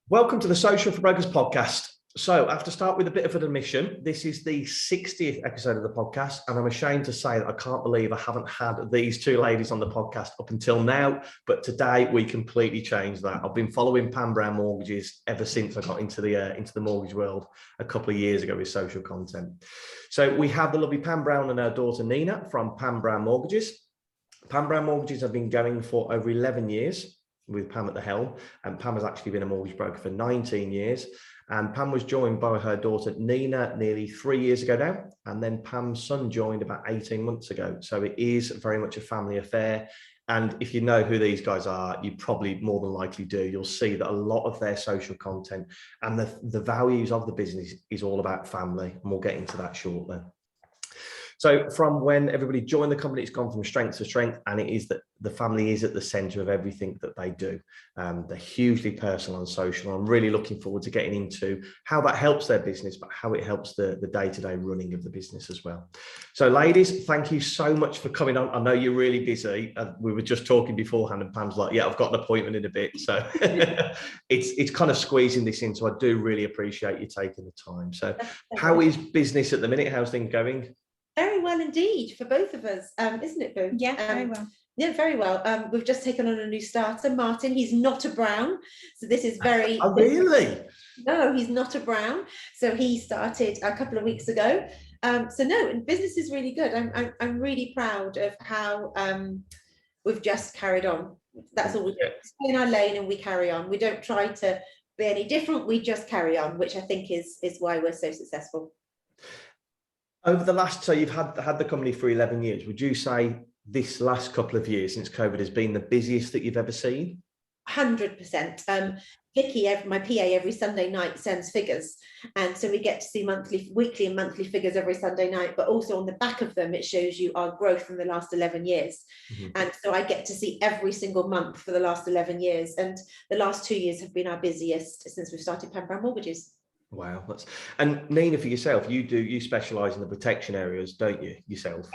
Welcome to the Social for Brokers podcast. So I have to start with a bit of an admission. This is the 60th episode of the podcast, and I'm ashamed to say that I can't believe I haven't had these two ladies on the podcast up until now, but today we completely changed that. I've been following Pam Brown Mortgages ever since I got into the mortgage world a couple of years ago with social content. So we have the lovely Pam Brown and her daughter Nina from Pam Brown Mortgages. Pam Brown Mortgages have been going for over 11 years. With Pam at the helm, and Pam has actually been a mortgage broker for 19 years, and Pam was joined by her daughter Nina nearly 3 years ago now, and then Pam's son joined about 18 months ago. So it is very much a family affair, and if you know who these guys are, you probably more than likely do. You'll see that a lot of their social content and the values of the business is all about family, and we'll get into that shortly. So from when everybody joined the company, it's gone from strength to strength, and it is that the family is at the center of everything that they do. They're hugely personal and social. I'm really looking forward to getting into how that helps their business, but how it helps the day-to-day running of the business as well. So ladies, thank you so much for coming on. I know you're really busy. We were just talking beforehand and Pam's like, yeah, I've got an appointment in a bit. So it's kind of squeezing this in. So I do really appreciate you taking the time. So how is business at the minute? How's things going? Very well indeed for both of us, isn't it, Boo? Yeah, very well. Yeah, very well. We've just taken on a new starter, Martin. He's not a Brown, so this is very. Oh, really? No, he's not a Brown. So he started a couple of weeks ago. So no, and business is really good. I'm really proud of how we've just carried on. That's all we do. Stay in our lane and we carry on. We don't try to be any different. We just carry on, which I think is why we're so successful. Over the last, so you've had the company for 11 years. Would you say this last couple of years since COVID has been the busiest that you've ever seen? 100%. Vicky, my PA, every Sunday night sends figures. And so we get to see weekly and monthly figures every Sunday night, but also on the back of them, it shows you our growth in the last 11 years. Mm-hmm. And so I get to see every single month for the last 11 years. And the last 2 years have been our busiest since we've started Pam Brown Mortgages. Wow, and Nina, for yourself, you specialise in the protection areas, don't you, yourself?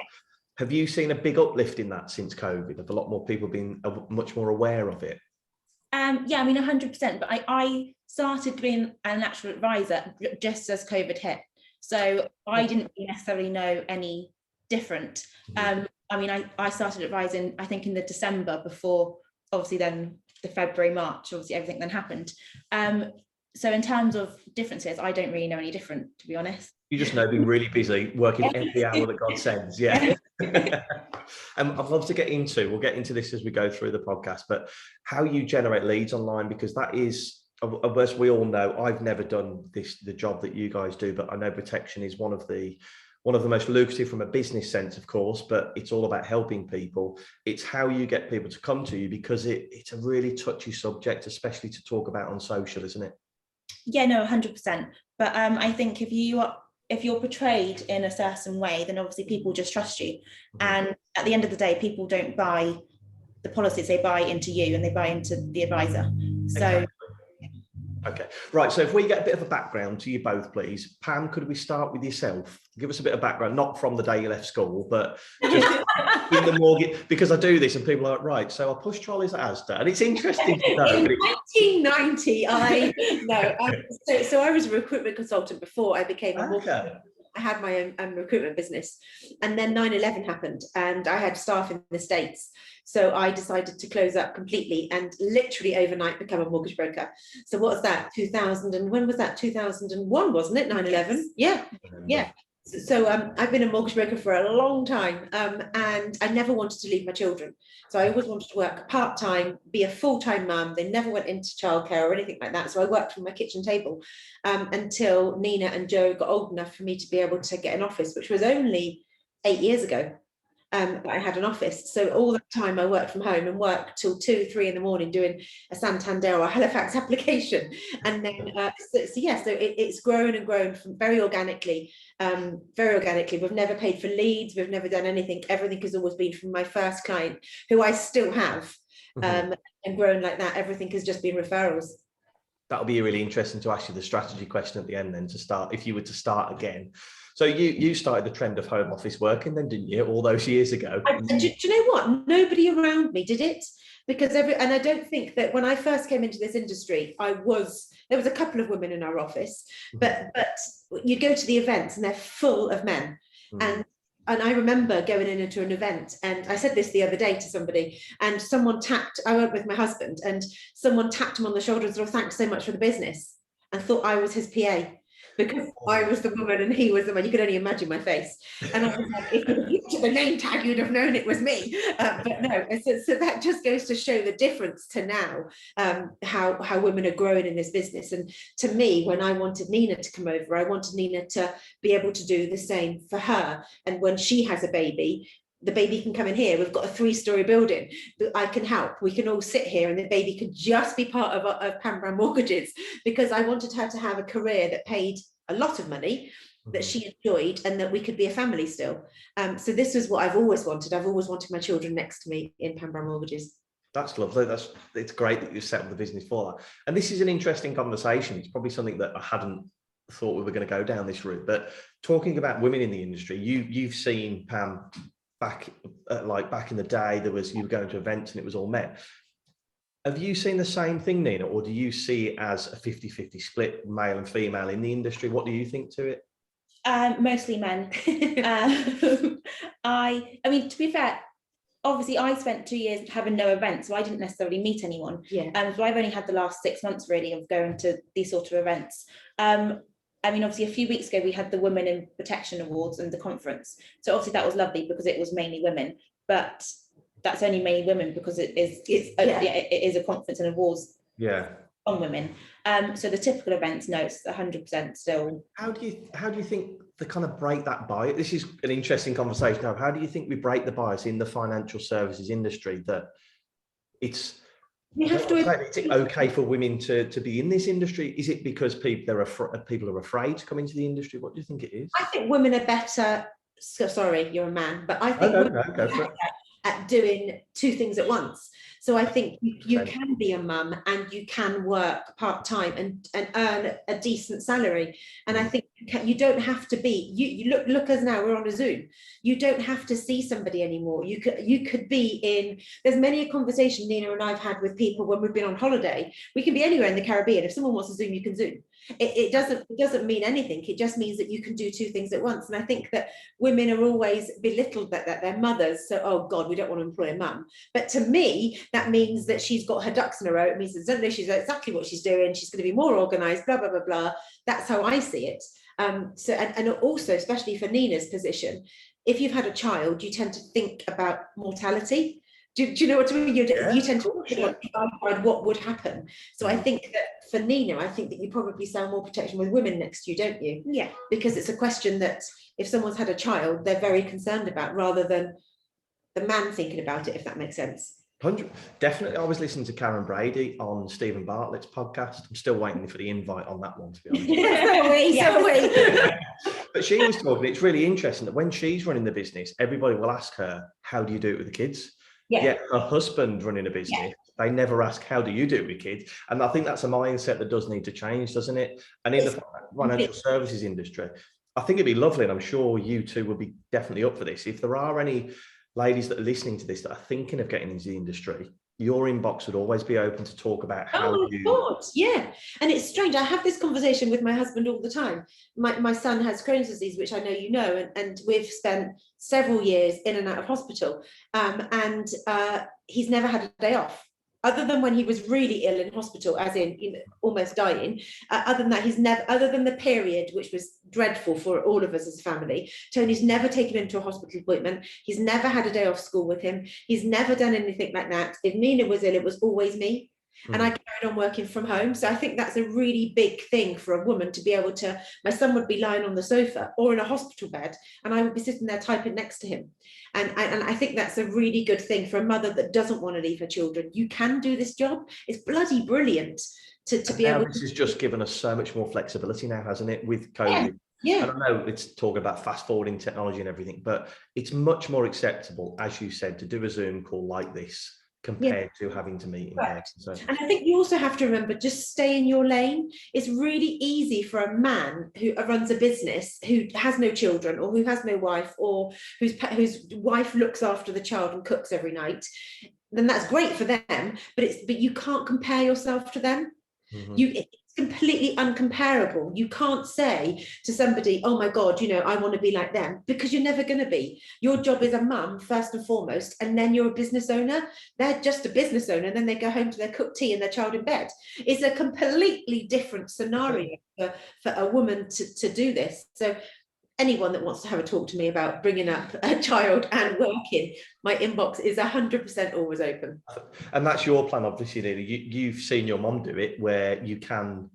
Have you seen a big uplift in that since COVID? Have a lot more people been much more aware of it? Yeah, I mean 100%. But I started being an actual advisor just as COVID hit, so I didn't necessarily know any different. I mean, I started advising, I think, in the December before, obviously, then the February, March, obviously everything then happened. So in terms of differences, I don't really know any different, to be honest. You just know being really busy, working every hour that God sends, yeah. I'd love to we'll get into this as we go through the podcast, but how you generate leads online, because that is, as we all know, I've never done the job that you guys do, but I know protection is one of the most lucrative from a business sense, of course, but it's all about helping people. It's how you get people to come to you, because it's a really touchy subject, especially to talk about on social, isn't it? Yeah, no, 100%. But I think if you're portrayed in a certain way, then obviously people just trust you. Mm-hmm. And at the end of the day, people don't buy the policies, they buy into you and they buy into the advisor. So exactly. Okay, right. So if we get a bit of a background to you both, please. Pam, could we start with yourself? Give us a bit of background, not from the day you left school, but just in the mortgage, because I do this and people are like, right, so I push trolleys at Asda, and it's interesting to know. In 1990, so I was a recruitment consultant before I became a mortgage. I had my own recruitment business, and then 9/11 happened and I had staff in the States. So I decided to close up completely and literally overnight become a mortgage broker. So what's that? 2000 and when was that? 2001, wasn't it? 9/11? Yeah. So I've been a mortgage broker for a long time, and I never wanted to leave my children. So I always wanted to work part-time, be a full-time mum. They never went into childcare or anything like that. So I worked from my kitchen table until Nina and Joe got old enough for me to be able to get an office, which was only 8 years ago. I had an office. So all that time I worked from home and worked till 2, 3 in the morning doing a Santander or Halifax application. And then, so it's grown and grown from very organically. We've never paid for leads. We've never done anything. Everything has always been from my first client, who I still have, and grown like that. Everything has just been referrals. That'll be really interesting to ask you the strategy question at the end then, to start, if you were to start again. So you started the trend of home office working then, didn't you, all those years ago? Do you know what? Nobody around me did it. because and I don't think that when I first came into this industry, there was a couple of women in our office, but you go to the events and they're full of men. And I remember going into an event, and I said this the other day to somebody, and I went with my husband, and someone tapped him on the shoulder and said, "Oh, thanks so much for the business," and thought I was his PA. Because I was the woman and he was the man. You could only imagine my face. And I was like, if you looked at the name tag, you'd have known it was me. But no, so that just goes to show the difference to now, how women are growing in this business. And to me, when I wanted Nina to come over, I wanted Nina to be able to do the same for her. And when she has a baby, the baby can come in here. We've got a 3-story building that I can help. We can all sit here and the baby could just be part of Pam Brown Mortgages, because I wanted her to have a career that paid a lot of money, that she enjoyed, and that we could be a family still. So this is what I've always wanted. I've always wanted my children next to me in Pam Brown Mortgages. That's lovely. It's great that you set up the business for that. And this is an interesting conversation. It's probably something that I hadn't thought we were going to go down this route. But talking about women in the industry, you've seen, Pam, back in the day, you were going to events and it was all men. Have you seen the same thing, Nina, or do you see it as a 50-50 split, male and female in the industry? What do you think to it? Mostly men. I mean, to be fair, obviously I spent 2 years having no events, so I didn't necessarily meet anyone. So I've only had the last 6 months really of going to these sort of events. I mean, obviously a few weeks ago we had the Women in Protection Awards and the conference. So obviously that was lovely because it was mainly women, but that's only mainly women because it is a conference and awards on women. So the typical events, no, it's 100% still. How do you think to kind of break that bias? This is an interesting conversation now. How do you think we break the bias in the financial services industry that it's is it okay for women to be in this industry? Is it because people are afraid to come into the industry? What do you think it is? I think women are better. So sorry, you're a man, but I think women are better at doing 2 things at once. So I think you can be a mum and you can work part-time and earn a decent salary. And I think you don't have to be, you look us now, we're on a Zoom. You don't have to see somebody anymore. You could be in, there's many a conversation Nina and I've had with people when we've been on holiday. We can be anywhere in the Caribbean. If someone wants to Zoom, you can Zoom. It doesn't mean anything. It just means that you can do 2 things at once. And I think that women are always belittled that they're mothers. So, oh God, we don't want to employ a mum. But to me, that means that she's got her ducks in a row. It means that she's exactly what she's doing. She's going to be more organised, blah, blah, blah, blah. That's how I see it. So, and also, especially for Nina's position, if you've had a child, you tend to think about mortality. Do you know what I mean? You tend to think about what would happen. So I think that for Nina, I think that you probably sell more protection with women next to you, don't you? Yeah. Because it's a question that if someone's had a child, they're very concerned about, rather than the man thinking about it, if that makes sense. 100, definitely. I was listening to Karen Brady on Stephen Bartlett's podcast. I'm still waiting for the invite on that one, to be honest. So are we. But she was talking, it's really interesting that when she's running the business, everybody will ask her, how do you do it with the kids? Yet her husband running a business, they never ask, how do you do it with kids? And I think that's a mindset that does need to change, doesn't it? And in the financial services industry, I think it'd be lovely, and I'm sure you two will be definitely up for this. If there are any ladies that are listening to this that are thinking of getting into the industry, your inbox would always be open to talk about how and it's strange, I have this conversation with my husband all the time. My son has Crohn's disease, which I know you know, and we've spent several years in and out of hospital, and he's never had a day off, other than when he was really ill in hospital, as in almost dying. Other than that, other than the period, which was dreadful for all of us as a family, Tony's never taken him to a hospital appointment. He's never had a day off school with him. He's never done anything like that. If Nina was ill, it was always me. And I carried on working from home. So I think that's a really big thing for a woman to be able to, my son would be lying on the sofa or in a hospital bed, and I would be sitting there typing next to him. And I think that's a really good thing for a mother that doesn't want to leave her children. You can do this job. It's bloody brilliant to be able to. This has just given us so much more flexibility now, hasn't it, with COVID? Yeah. I don't know, it's talking about fast forwarding technology and everything, but it's much more acceptable, as you said, to do a Zoom call like this compared to having to meet in person. So. And I think you also have to remember, just stay in your lane. It's really easy for a man who runs a business, who has no children, or who has no wife, or whose wife looks after the child and cooks every night. then that's great for them, but you can't compare yourself to them. It's completely uncomparable. You can't say to somebody, oh my God, I want to be like them, because you're never going to be. Your job is a mum first and foremost, and then you're a business owner. They're just a business owner, and then they go home to their cooked tea and their child in bed. It's a completely different scenario for a woman to do this. So anyone that wants to have a talk to me about bringing up a child and working, my inbox is 100% always open. And that's your plan, obviously, Nina. You've seen your mom do it, where you can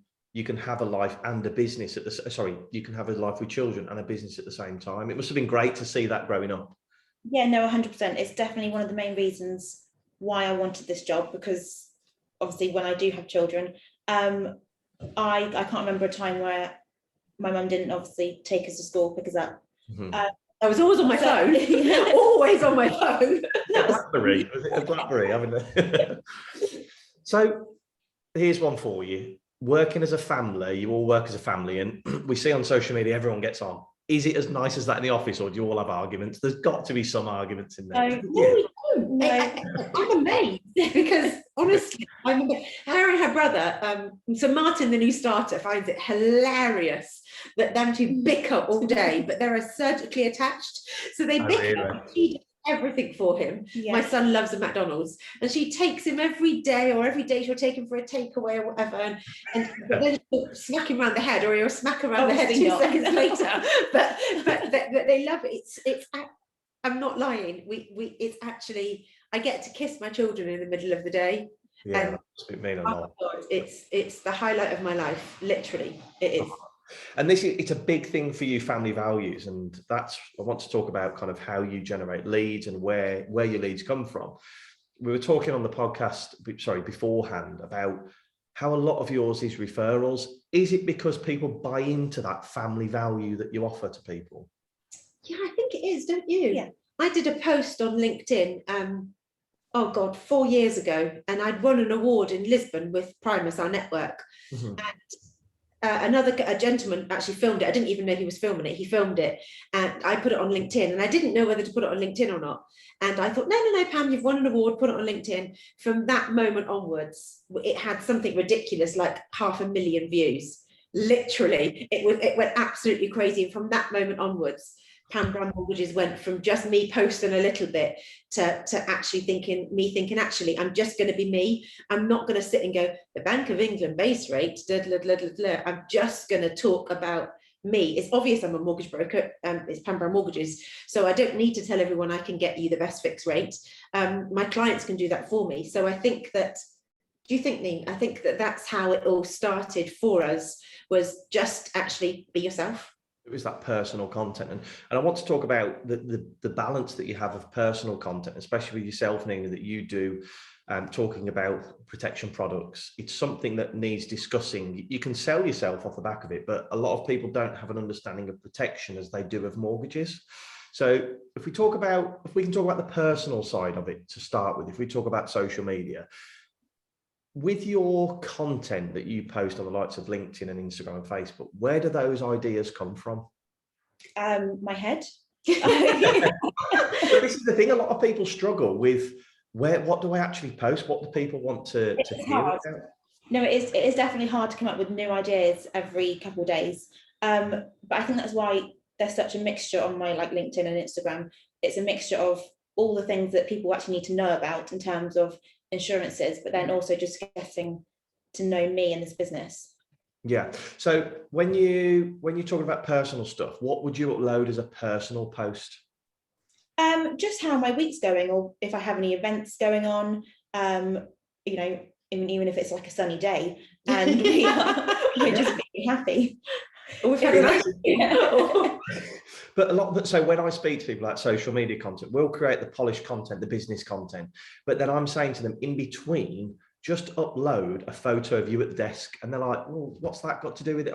have a life and a business you can have a life with children and a business at the same time. It must have been great to see that growing up. Yeah, no, 100%. It's definitely one of the main reasons why I wanted this job, because obviously when I do have children, I can't remember a time where my mum didn't obviously take us to school, pick us up. I was always on my phone. Always on my phone. BlackBerry, was it a BlackBerry? So here's one for you. Working as a family, you all work as a family, and we see on social media everyone gets on. Is it as nice as that in the office, or do you all have arguments? There's got to be some arguments in there. I'm amazed, because honestly, her and her brother, so Martin, the new starter, finds it hilarious that them two bicker all day, but they're surgically attached. So they bicker. She does everything for him. Yeah. My son loves a McDonald's, and she takes him every day, or every day she'll take him for a takeaway or whatever, and then she'll smack him around the head, or he'll smack her around the head 2 seconds later. But they love it. It's I'm not lying. It's actually, I get to kiss my children in the middle of the day. Yeah, it mean a lot. God, it's the highlight of my life, literally. It is. And it's a big thing for you, family values, and I want to talk about kind of how you generate leads and where your leads come from. We were talking on the podcast, beforehand, about how a lot of yours is referrals. Is it because people buy into that family value that you offer to people? Yeah, I think it is, don't you? Yeah. I did a post on LinkedIn, 4 years ago, and I'd won an award in Lisbon with Primus, our network. And a gentleman actually filmed it. I didn't even know he was filming it. He filmed it, and I put it on LinkedIn, and I didn't know whether to put it on LinkedIn or not. And I thought, no, Pam, you've won an award, put it on LinkedIn. From that moment onwards, it had something ridiculous, like 500,000 views. Literally, it went absolutely crazy. And from that moment onwards, Pam Brown Mortgages went from just me posting a little bit to actually thinking, actually, I'm just going to be me. I'm not going to sit and go, the Bank of England base rate, I'm just going to talk about me. It's obvious I'm a mortgage broker. It's Pam Brown Mortgages. So I don't need to tell everyone I can get you the best fixed rate. My clients can do that for me. So I think that, do you think, Neen? I think that's how it all started for us, was just actually be yourself. It was that personal content, and I want to talk about the balance that you have of personal content, especially with yourself, Nina, that you do, talking about protection products. It's something that needs discussing. You can sell yourself off the back of it, but a lot of people don't have an understanding of protection as they do of mortgages. So if we can talk about the personal side of it to start with, if we talk about social media, with your content that you post on the likes of LinkedIn and Instagram and Facebook, where do those ideas come from? My head. But this is the thing, a lot of people struggle with what do I actually post? What do people want to hear about? No, it is definitely hard to come up with new ideas every couple of days. But I think that's why there's such a mixture on my LinkedIn and Instagram. It's a mixture of all the things that people actually need to know about in terms of insurances, but then also just getting to know me and this business. Yeah. So when you're talking about personal stuff, what would you upload as a personal post? Just how my week's going, or if I have any events going on, even if it's like a sunny day and we're just being happy. But so when I speak to people like social media content, we'll create the polished content, the business content, but then I'm saying to them, in between, just upload a photo of you at the desk, and they're like, well, what's that got to do with it?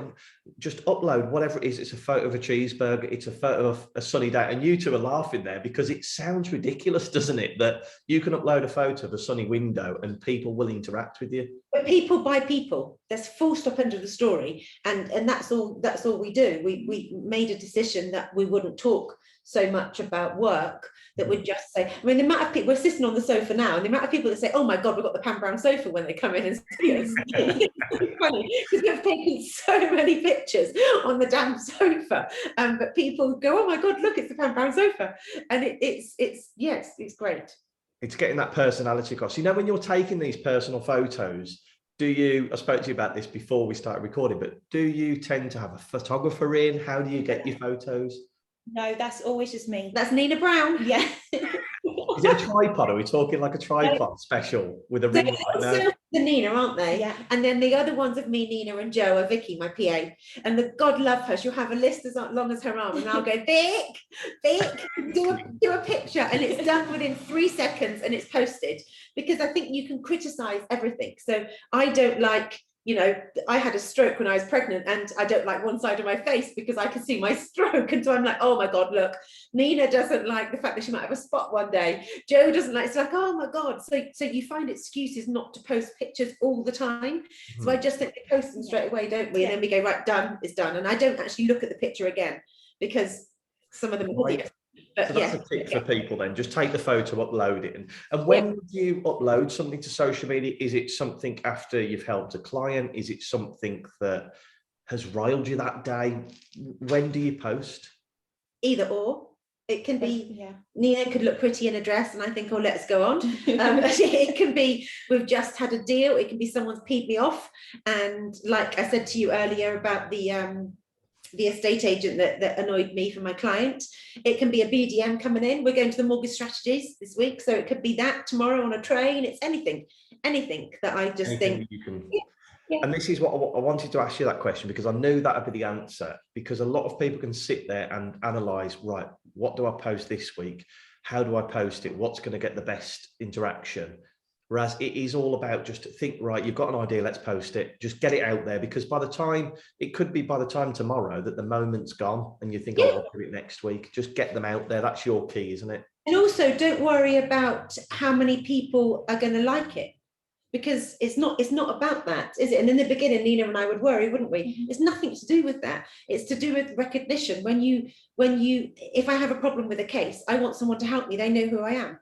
Just upload whatever it is. It's a photo of a cheeseburger, it's a photo of a sunny day, and you two are laughing there because it sounds ridiculous, doesn't it, that you can upload a photo of a sunny window and people will interact with you. But people buy people. There's full stop under the story, and that's all we do. We made a decision that we wouldn't talk so much about work that would just say, I mean, the amount of people, we're sitting on the sofa now, and the amount of people that say, oh my God, we've got the Pam Brown sofa when they come in and see us. It's funny, because we've taken so many pictures on the damn sofa, but people go, oh my God, look, it's the Pam Brown sofa. And it's great. It's getting that personality across. You know, when you're taking these personal photos, I spoke to you about this before we started recording, but do you tend to have a photographer in? How do you get your photos? No, that's always just me. That's Nina Brown. Yeah. Is it a tripod? Are we talking like a tripod special with a ring light? No? The Nina, aren't they? Yeah. And then the other ones of me, Nina, and Joe are Vicky, my PA. And God love her. She'll have a list as long as her arm, and I'll go, Vic, do a picture, and it's done within 3 seconds, and it's posted, because I think you can criticize everything. So I don't like, you know, I had a stroke when I was pregnant, and I don't like one side of my face because I can see my stroke. And so I'm like, oh my God, look, Nina doesn't like the fact that she might have a spot one day. Joe doesn't like, it's like, oh my God. So you find excuses not to post pictures all the time. So I just think we post them straight away, don't we? And then we go, right, done, it's done. And I don't actually look at the picture again, because some of them are hideous. But so that's a tip for people then. Just take the photo, upload it. And when you upload something to social media, is it something after you've helped a client? Is it something that has riled you that day? When do you post? Either or. It can be, Nina could look pretty in a dress and I think, oh, let's go on. It can be, we've just had a deal. It can be someone's peed me off. And like I said to you earlier about the estate agent that annoyed me for my client, it can be a BDM coming in. We're going to the mortgage strategies this week, so it could be that tomorrow on a train. It's anything that I just think you can. And this is what I wanted to ask you that question, because I knew that would be the answer, because a lot of people can sit there and analyze, right, what do I post this week? How do I post it? What's going to get the best interaction? Whereas it is all about just think, right, you've got an idea, let's post it, just get it out there, because by the time tomorrow that the moment's gone and you think, oh, I'll do it next week, just get them out there. That's your key, isn't it? And also don't worry about how many people are going to like it, because it's not about that, is it? And in the beginning, Nina and I would worry, wouldn't we? It's nothing to do with that. It's to do with recognition. When you, if I have a problem with a case, I want someone to help me. They know who I am.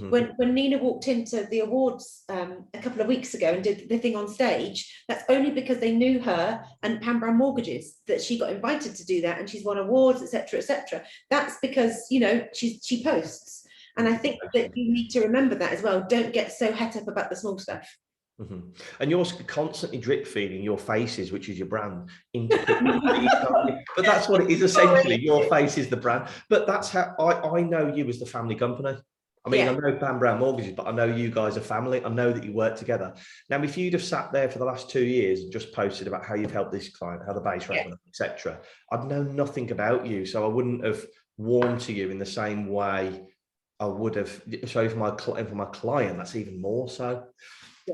When Nina walked into the awards a couple of weeks ago and did the thing on stage, that's only because they knew her and Pam Brown Mortgages, that she got invited to do that, and she's won awards, etc., etc. That's because, you know, she posts. And I think that you need to remember that as well. Don't get so het up about the small stuff. And you're constantly drip feeding your faces, which is your brand, into people. But that's what it is essentially. Your face is the brand. But that's how I know you as the family company. I mean, I know Pam Brown Mortgages, but I know you guys are family. I know that you work together. Now, if you'd have sat there for the last 2 years and just posted about how you've helped this client, how the base rate, etc., I'd know nothing about you. So I wouldn't have warmed to you in the same way I would have. So for my client, that's even more so.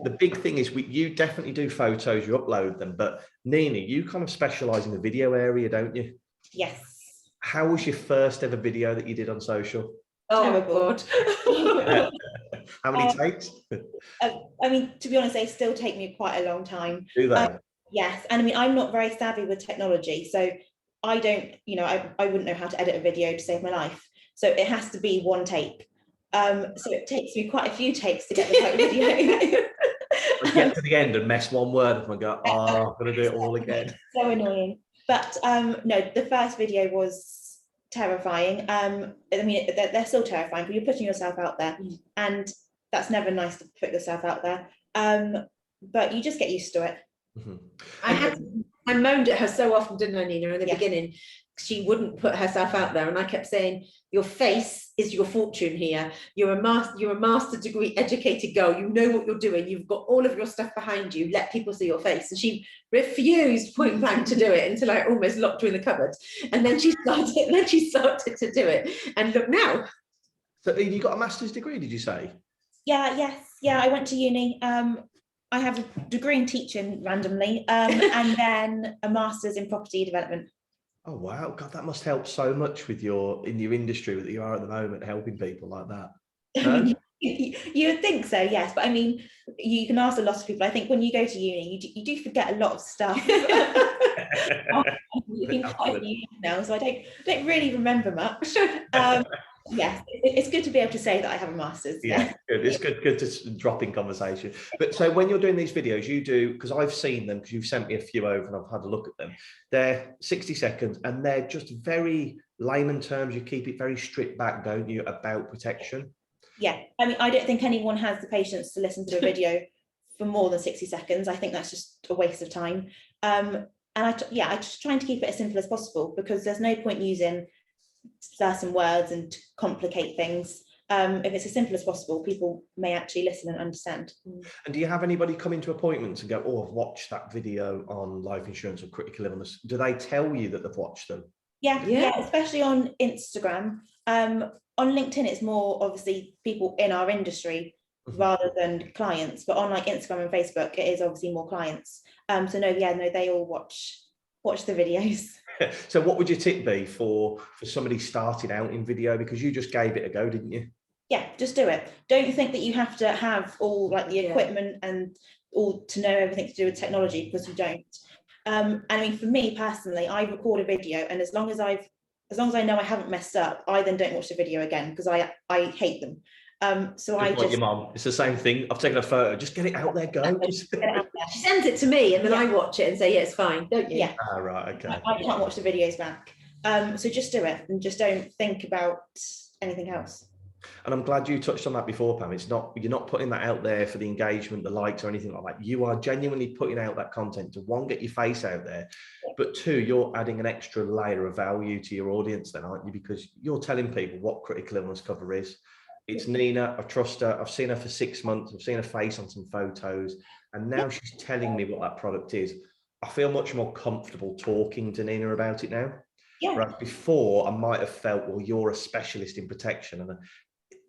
The big thing is you definitely do photos, you upload them, but Nina, you kind of specialize in the video area, don't you? Yes. How was your first ever video that you did on social? Oh God. How many takes? I mean, to be honest, they still take me quite a long time. Do they? Yes. And I mean, I'm not very savvy with technology, so I don't, you know, I wouldn't know how to edit a video to save my life. So it has to be one take. So it takes me quite a few takes to get the right video. I get to the end and mess one word up and go, oh, I'm going to do it all again. So annoying. But no, the first video was terrifying. I mean, they're still terrifying, but you're putting yourself out there, and that's never nice to put yourself out there. But you just get used to it. I moaned at her so often, didn't I, Nina, in the beginning? She wouldn't put herself out there, and I kept saying, your face is your fortune here. You're a master degree educated girl. You know what you're doing. You've got all of your stuff behind you. Let people see your face. And she refused point blank to do it until I almost locked her in the cupboard. And then she started to do it. And look now. So you got a master's degree, did you say? Yeah, I went to uni. I have a degree in teaching randomly, and then a master's in property development. Oh wow, God, that must help so much with in your industry that you are at the moment, helping people like that. No? You would think so, yes, but I mean, you can ask a lot of people. I think when you go to uni, you do forget a lot of stuff. You've been quite a few years now, so I don't really remember much. Yes, it's good to be able to say that I have a master's. Yeah, good. It's good to drop in conversation. But so when you're doing these videos, you do, because I've seen them, because you've sent me a few over and I've had a look at them. They're 60 seconds and they're just very layman terms. You keep it very stripped back, don't you, about protection? Yeah, I mean, I don't think anyone has the patience to listen to a video for more than 60 seconds. I think that's just a waste of time. And I just trying to keep it as simple as possible, because there's no point using certain words and to complicate things. If it's as simple as possible, people may actually listen and understand. And do you have anybody come into appointments and go, oh, I've watched that video on life insurance or critical illness? Do they tell you that they've watched them? Yeah, especially on Instagram. On LinkedIn, it's more obviously people in our industry rather than clients, but on like Instagram and Facebook, it is obviously more clients. So they all watch the videos. So what would your tip be for somebody starting out in video? Because you just gave it a go, didn't you? Yeah, just do it. Don't think that you have to have all like the equipment and all to know everything to do with technology, because you don't. I mean, for me personally, I record a video, and as long as I know I haven't messed up, I then don't watch the video again, because I hate them. So I just, your mom, it's the same thing. I've taken a photo, just get it out there, go. She sends it to me and then I watch it and say, yeah, it's fine, don't you? Yeah. Right, okay. I can't watch the videos back. So just do it and just don't think about anything else. And I'm glad you touched on that before, Pam. You're not putting that out there for the engagement, the likes, or anything like that. You are genuinely putting out that content to, one, get your face out there, but two, you're adding an extra layer of value to your audience then, aren't you? Because you're telling people what critical illness cover is. It's Nina, I trust her, I've seen her for 6 months, I've seen her face on some photos, and now she's telling me what that product is. I feel much more comfortable talking to Nina about it now. Yeah. Right, before I might have felt, well, you're a specialist in protection, and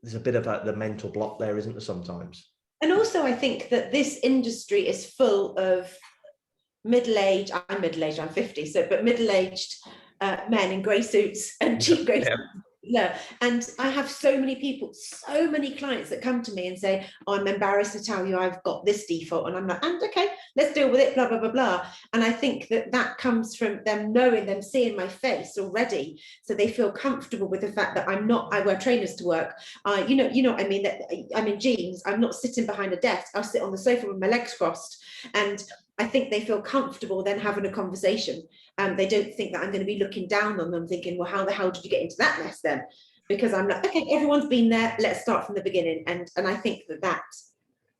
there's a bit of the mental block there, isn't there, sometimes? And also I think that this industry is full of middle-aged, I'm middle-aged, I'm 50, but middle-aged men in grey suits and cheap grey suits. Yeah, and I have so many clients that come to me and say, oh, I'm embarrassed to tell you I've got this default, and I'm like, and okay, let's deal with it, blah blah blah blah. And I think that comes from them seeing my face already, so they feel comfortable with the fact that I wear trainers to work. You know what I mean, that I'm in jeans, I'm not sitting behind a desk, I'll sit on the sofa with my legs crossed, and I think they feel comfortable then having a conversation. They don't think that I'm going to be looking down on them thinking, well, how the hell did you get into that mess then? Because I'm like, okay, everyone's been there, let's start from the beginning. And I think that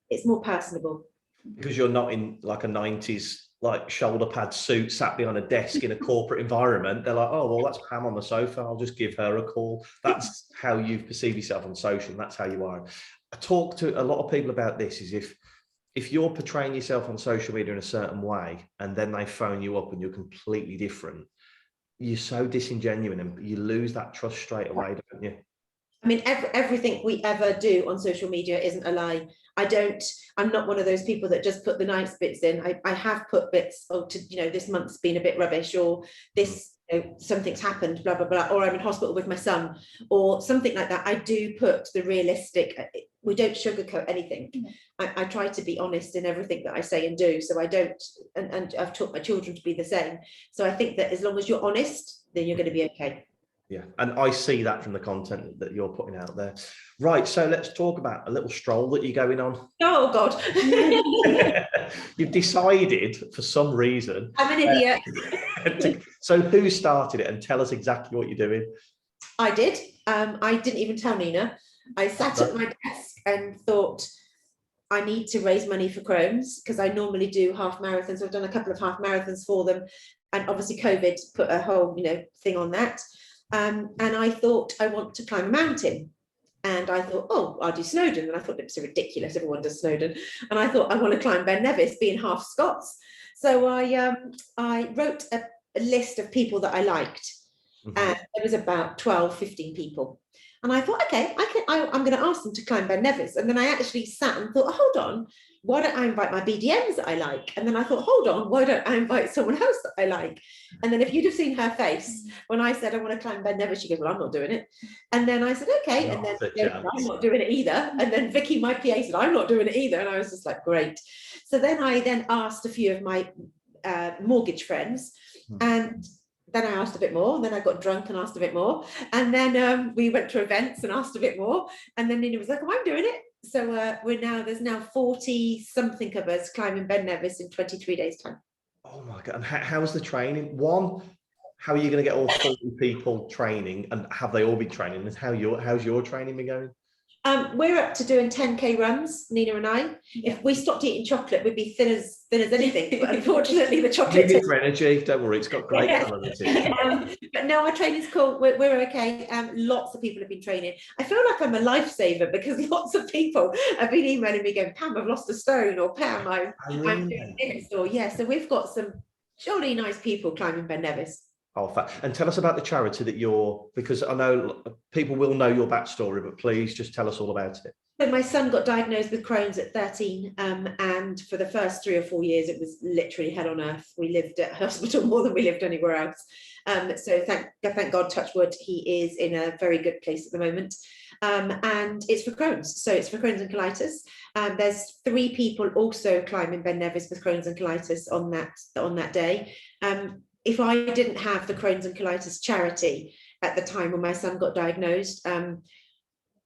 it's more personable. Because you're not in like a 90s like shoulder pad suit sat behind a desk in a corporate environment. They're like, oh, well, that's Pam on the sofa, I'll just give her a call. That's how you perceive yourself on social, and that's how you are. I talk to a lot of people about this, is if you're portraying yourself on social media in a certain way and then they phone you up and you're completely different, you're so disingenuous and you lose that trust straight away, don't you? I mean, everything we ever do on social media isn't a lie. I'm not one of those people that just put the nice bits in. I have put bits, this month's been a bit rubbish, or this, something's happened, blah, blah, blah, or I'm in hospital with my son, or something like that. I do put the realistic, we don't sugarcoat anything. I try to be honest in everything that I say and do. So I don't, and I've taught my children to be the same. So I think that as long as you're honest, then you're going to be okay. Yeah, and I see that from the content that you're putting out there. Right, so let's talk about a little stroll that you're going on. Oh, God. You've decided, for some reason... I'm an idiot. So who started it, and tell us exactly what you're doing? I did. I didn't even tell Nina. I sat at my desk and thought, I need to raise money for Crohn's, because I normally do half marathons. So I've done a couple of half marathons for them. And obviously COVID put a whole, thing on that. And I thought, I want to climb a mountain. And I thought, oh, I'll do Snowdon. And I thought it was so ridiculous, everyone does Snowdon. And I thought, I want to climb Ben Nevis, being half Scots. So I wrote a list of people that I liked. And there was about 12, 15 people. And I thought, okay, I'm going to ask them to climb Ben Nevis. And then I actually sat and thought, hold on, why don't I invite my BDMs that I like? And then I thought, hold on, why don't I invite someone else that I like? And then if you'd have seen her face when I said I want to climb Ben Nevis, she goes, well, I'm not doing it. And then I said, okay. And then I'm not doing it either. And then Vicky, my PA, said, I'm not doing it either. And I was just like, great. So then I asked a few of my mortgage friends, and then I asked a bit more, and then I got drunk and asked a bit more, and then we went to events and asked a bit more, and then Nina was like, oh, I'm doing it. So there's now 40 something of us climbing Ben Nevis in 23 days time. Oh my God. And how's the training? One, how are you going to get all 40 people training, and have they all been training? And how's your training been going? We're up to doing 10k runs, Nina and I. If we stopped eating chocolate, we'd be thin as anything. But unfortunately, the chocolate. Give it for energy. Don't worry, it's got great calories. But no, our training's cool. We're okay. Lots of people have been training. I feel like I'm a lifesaver because lots of people have been emailing me going, Pam, I've lost a stone, or Pam, I'm doing this, or So we've got some jolly nice people climbing Ben Nevis. Oh, and tell us about the charity that because I know people will know your backstory, but please just tell us all about it. So my son got diagnosed with Crohn's at 13, and for the first 3 or 4 years, it was literally hell on earth. We lived at hospital more than we lived anywhere else. So thank God, touch wood, he is in a very good place at the moment. And it's for Crohn's. So it's for Crohn's and colitis. There's 3 people also climbing Ben Nevis with Crohn's and colitis on that day. If I didn't have the Crohn's and colitis charity at the time when my son got diagnosed,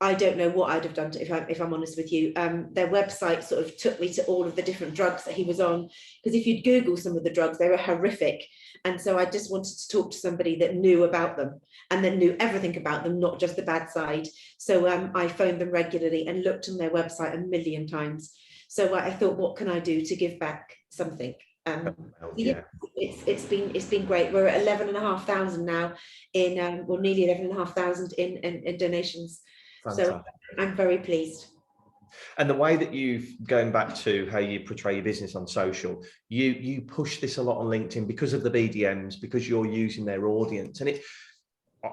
I don't know what I'd have done if I'm honest with you. Their website sort of took me to all of the different drugs that he was on, because if you'd Google some of the drugs, they were horrific. And so I just wanted to talk to somebody that knew about them and then knew everything about them, not just the bad side. So I phoned them regularly and looked on their website a million times. So I thought, what can I do to give back something? It's been great. We're at 11,500 now in nearly 11,500 in donations. Fantastic. So I'm very pleased. And the way that going back to how you portray your business on social, you push this a lot on LinkedIn because of the BDMs, because you're using their audience. And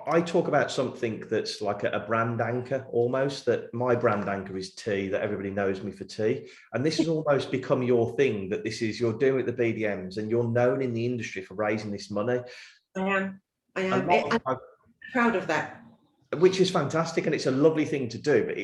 I talk about something that's like a brand anchor almost, that my brand anchor is tea, that everybody knows me for tea. And this has almost become your thing, that you're doing with the BDMs and you're known in the industry for raising this money. I am. I'm proud of that. Which is fantastic, and it's a lovely thing to do. But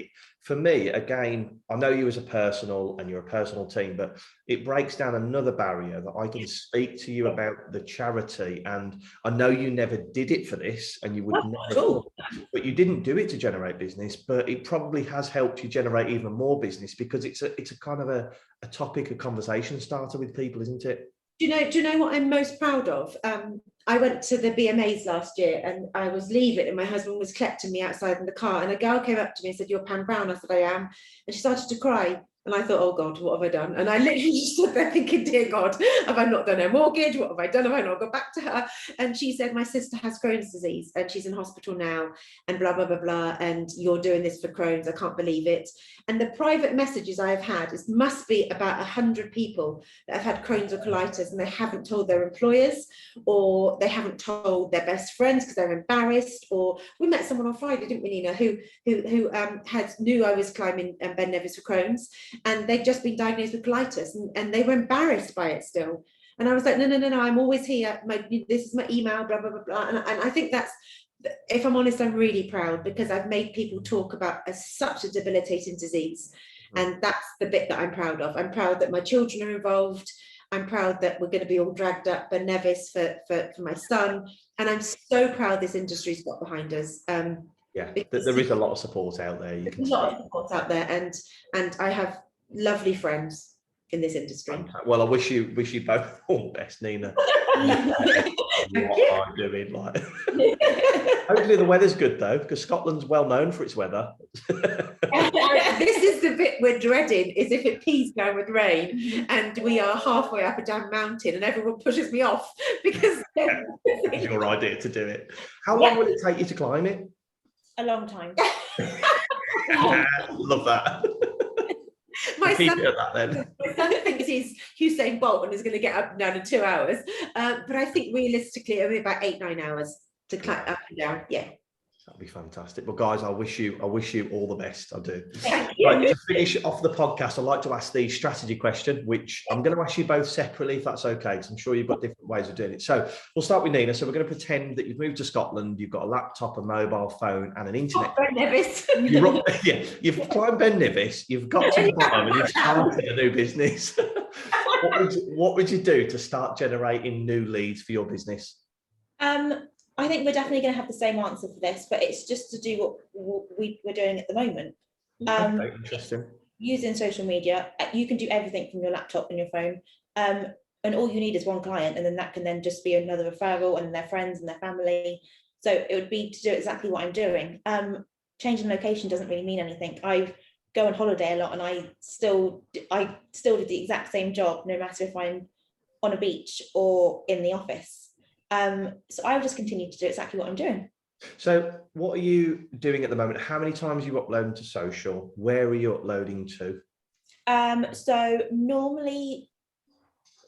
for me, again, I know you as a personal, and you're a personal team, but it breaks down another barrier that I can speak to you about the charity. And I know you never did it for this, and you would never, but you didn't do it to generate business, but it probably has helped you generate even more business, because it's a kind of a topic, a conversation starter with people, isn't it? Do you know what I'm most proud of? I went to the BMAs last year and I was leaving and my husband was collecting me outside in the car, and a girl came up to me and said, "You're Pam Brown." I said, "I am." And she started to cry. And I thought, oh God, what have I done? And I literally just stood there thinking, dear God, have I not done her mortgage? What have I done? Have I not got back to her? And she said, my sister has Crohn's disease and she's in hospital now, and blah, blah, blah, blah. And you're doing this for Crohn's. I can't believe it. And the private messages I have had, it must be about 100 people that have had Crohn's or colitis, and they haven't told their employers, or they haven't told their best friends because they're embarrassed. Or we met someone on Friday, didn't we, Nina, who knew I was climbing Ben Nevis for Crohn's, and they'd just been diagnosed with colitis, and they were embarrassed by it still. And I was like, no, I'm always here. This is my email, blah, blah, blah, blah. And I think that's, if I'm honest, I'm really proud, because I've made people talk about such a debilitating disease. And that's the bit that I'm proud of. I'm proud that my children are involved. I'm proud that we're going to be all dragged up Ben Nevis for my son. And I'm so proud this industry's got behind us. Yeah, there is a lot of support out there. You can see a lot of support out there, and I have lovely friends in this industry. Well, I wish you both all the best, Nina. What I'm doing, like. Hopefully the weather's good though, because Scotland's well known for its weather. This is the bit we're dreading, is if it pees down with rain and we are halfway up a damn mountain and everyone pushes me off because it's your idea to do it. How long will it take you to climb it? A long time. Love that. My son thinks he's Usain Bolt and is going to get up and down in 2 hours. But I think realistically, it'll be about 8-9 hours to climb up and down. Yeah. That'd be fantastic. Well, guys, I wish you all the best. I do. Thank you. Right, to finish off the podcast, I'd like to ask the strategy question, which I'm going to ask you both separately, if that's okay, because I'm sure you've got different ways of doing it. So we'll start with Nina. So we're going to pretend that you've moved to Scotland, you've got a laptop, a mobile phone, and an internet. Ben Nevis. You've climbed Ben Nevis, you've got to the bottom, and you've started a new business. What would you do to start generating new leads for your business? I think we're definitely going to have the same answer for this, but it's just to do what we're doing at the moment. Okay, interesting. Using social media, you can do everything from your laptop and your phone, and all you need is one client, and then that can then just be another referral and their friends and their family. So it would be to do exactly what I'm doing. Changing location doesn't really mean anything. I go on holiday a lot, and I still do the exact same job, no matter if I'm on a beach or in the office. So I will just continue to do exactly what I'm doing. So what are you doing at the moment? How many times are you uploading to social? Where are you uploading to? So normally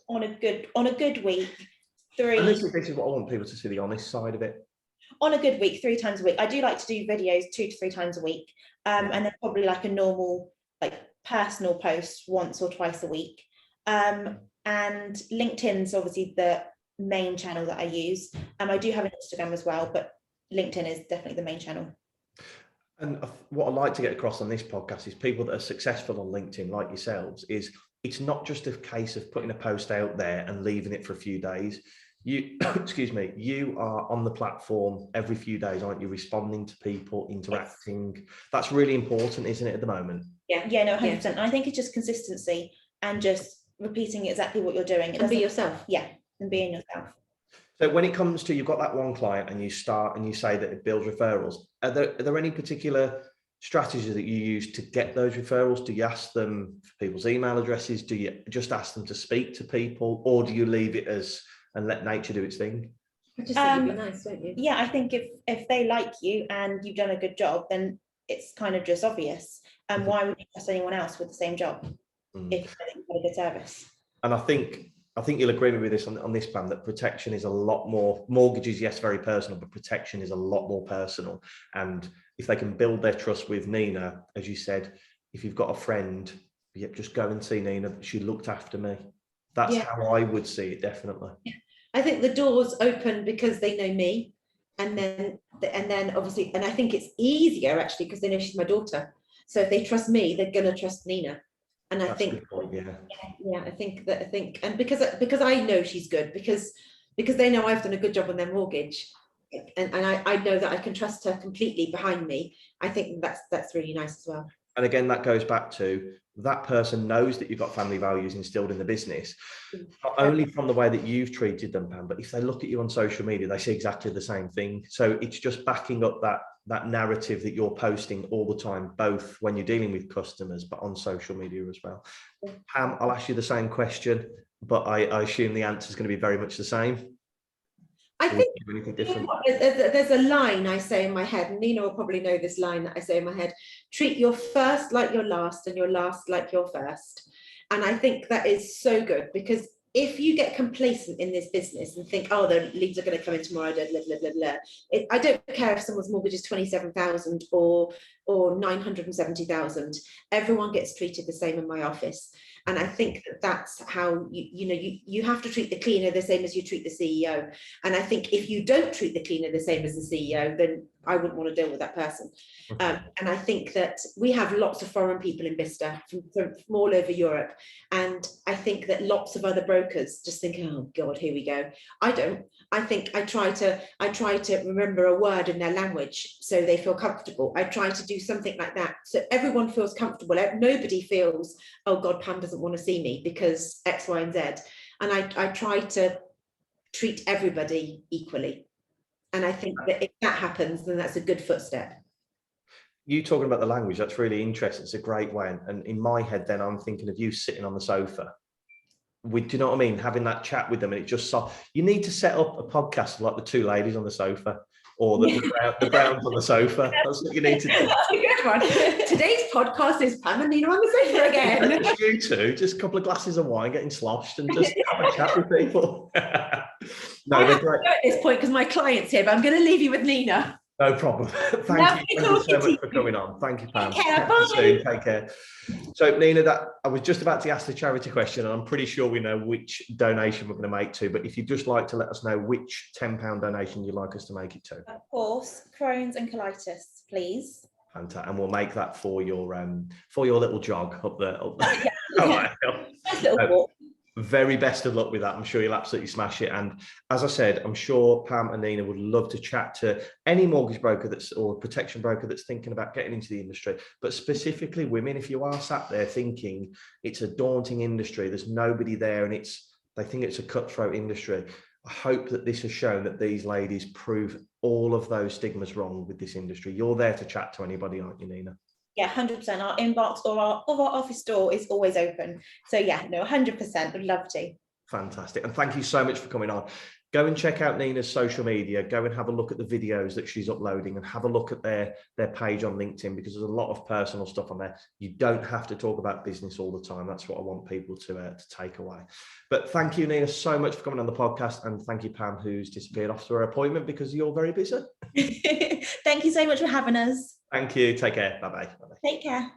on a good week, This is what I want people to see, the honest side of it. On a good week, 3 times a week. I do like to do videos 2 to 3 times a week. And then probably like a normal, like personal post once or twice a week. And LinkedIn's obviously the main channel that I use. I do have an Instagram as well, but LinkedIn is definitely the main channel. And what I like to get across on this podcast is people that are successful on LinkedIn, like yourselves, is it's not just a case of putting a post out there and leaving it for a few days. You, excuse me, you are on the platform every few days, aren't you? Responding to people, interacting. Yes. That's really important, isn't it, at the moment? Yeah, no, 100%. And I think it's just consistency and just repeating exactly what you're doing. And be yourself. Yeah, and being yourself. So when it comes to, you've got that one client and you start and you say that it builds referrals, are there any particular strategies that you use to get those referrals? Do you ask them for people's email addresses? Do you just ask them to speak to people, or do you leave it as and let nature do its thing? I just think it'd be nice, don't you? Yeah, I think if they like you and you've done a good job, then it's kind of just obvious. And why would you trust anyone else with the same job if you've got a good service? And I think you'll agree with this on this, Pam, that protection is a lot more, mortgages, yes, very personal, but protection is a lot more personal. And if they can build their trust with Nina, as you said, if you've got a friend, just go and see Nina, she looked after me. That's how I would see it, definitely. Yeah. I think the doors open because they know me. And then obviously, and I think it's easier actually because they know she's my daughter. So if they trust me, they're going to trust Nina. And I think, I think, and because I know she's good, because they know I've done a good job on their mortgage, and I know that I can trust her completely behind me. I think that's really nice as well. And again, that goes back to that person knows that you've got family values instilled in the business, not only from the way that you've treated them, Pam, but if they look at you on social media, they see exactly the same thing. So it's just backing up that narrative that you're posting all the time, both when you're dealing with customers, but on social media as well. Pam, I'll ask you the same question, but I assume the answer is going to be very much the same. I think there's a line I say in my head, and Nina will probably know this line that I say in my head: treat your first like your last and your last like your first. And I think that is so good, because if you get complacent in this business and think, oh, the leads are going to come in tomorrow, blah, blah, blah, blah. I don't care if someone's mortgage is 27,000 or 970,000. Everyone gets treated the same in my office. And I think that's how you have to treat the cleaner the same as you treat the CEO. And I think if you don't treat the cleaner the same as the CEO, then I wouldn't want to deal with that person. And I think that we have lots of foreign people in Bicester from all over Europe. And I think that lots of other brokers just think, oh God, here we go. I don't. I think I try to remember a word in their language so they feel comfortable. I try to do something like that so everyone feels comfortable. Nobody feels, oh God, Pam doesn't want to see me because X, Y, and Z. And I try to treat everybody equally. And I think that if that happens, then that's a good footstep. You talking about the language, that's really interesting. It's a great way. And in my head, then I'm thinking of you sitting on the sofa. Do you know what I mean? Having that chat with them, and it just you need to set up a podcast like the two ladies on the sofa, or the Browns on the sofa. That's what you need to do. That's a good one. Today's podcast is Pam and Nina on the sofa again. You two, just a couple of glasses of wine, getting sloshed, and just have a chat with people. No, they're great. At this point, because my client's here, but I'm going to leave you with Nina. No problem. Thank you so much for coming on. Thank you, Pam. Take care. Bye. Soon. Take care. So, Nina, that I was just about to ask the charity question, and I'm pretty sure we know which donation we're going to make to. But if you'd just like to let us know which £10 donation you'd like us to make it to. Of course, Crohn's and colitis, please. Fantastic. And we'll make that for your little jog up there. Yeah. Nice little walk. Very best of luck with that. I'm sure you'll absolutely smash it. And as I said, I'm sure Pam and Nina would love to chat to any mortgage broker or protection broker that's thinking about getting into the industry, but specifically women. If you are sat there thinking it's a daunting industry, there's nobody there, and they think it's a cutthroat industry, I hope that this has shown that these ladies prove all of those stigmas wrong with this industry. You're there to chat to anybody, aren't you, Nina? Yeah, 100%. Our inbox or our office door is always open. So yeah, no, 100%. Would love to. Fantastic. And thank you so much for coming on. Go and check out Nina's social media. Go and have a look at the videos that she's uploading, and have a look at their page on LinkedIn, because there's a lot of personal stuff on there. You don't have to talk about business all the time. That's what I want people to take away. But thank you, Nina, so much for coming on the podcast. And thank you, Pam, who's disappeared off to her appointment because you're very busy. Thank you so much for having us. Thank you. Take care. Bye-bye. Take care.